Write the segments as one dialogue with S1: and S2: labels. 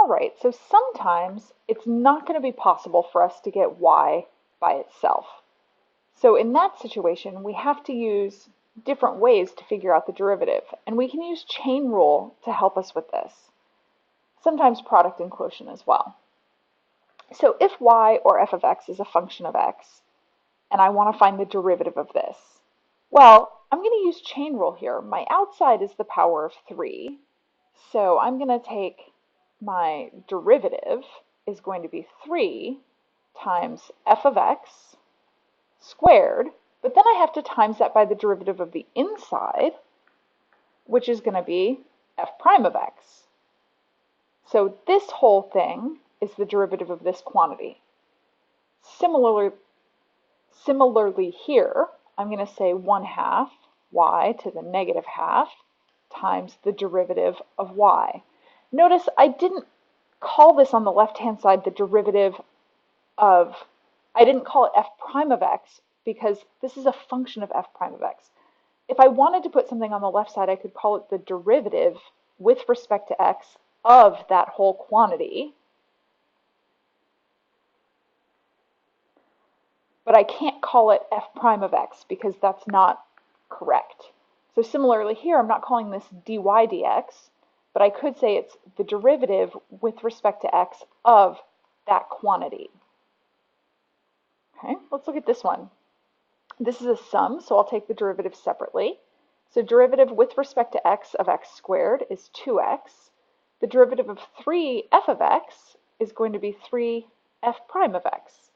S1: All right, so sometimes it's not going to be possible for us to get y by itself. So in that situation, we have to use different ways to figure out the derivative, and we can use chain rule to help us with this. Sometimes product and quotient as well. So if y or f of x is a function of x, and I want to find the derivative of this, well, I'm going to use chain rule here. My outside is the power of 3, so I'm going to take my derivative is going to be 3 times f of x squared, but then I have to times that by the derivative of the inside, which is going to be f prime of x. So this whole thing is the derivative of this quantity. Similarly here, I'm going to say 1/2 y to the negative half times the derivative of y. Notice I didn't call this on the left-hand side the derivative of, I didn't call it f prime of x because this is a function of f prime of x. If I wanted to put something on the left side, I could call it the derivative with respect to x of that whole quantity. But I can't call it f prime of x because that's not correct. So similarly here, I'm not calling this dy dx, but I could say it's the derivative with respect to x of that quantity. Okay, let's look at this one. This is a sum, so I'll take the derivative separately. So derivative with respect to x of x squared is 2x. The derivative of 3f of x is going to be 3f prime of x.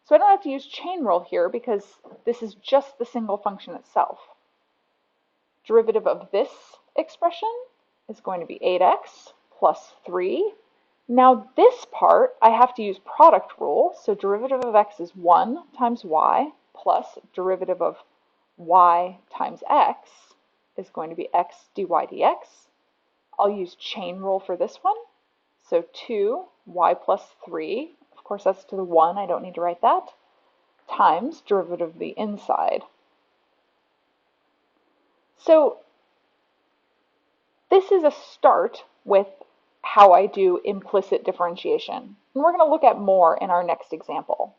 S1: So I don't have to use chain rule here because this is just the single function itself. Derivative of this expression is going to be 8x plus 3. Now this part, I have to use product rule, so derivative of x is 1 times y plus derivative of y times x is going to be x dy dx. I'll use chain rule for this one, so 2y plus 3, of course that's to the 1, I don't need to write that, times derivative of the inside. So this is a start with how I do implicit differentiation. And we're going to look at more in our next example.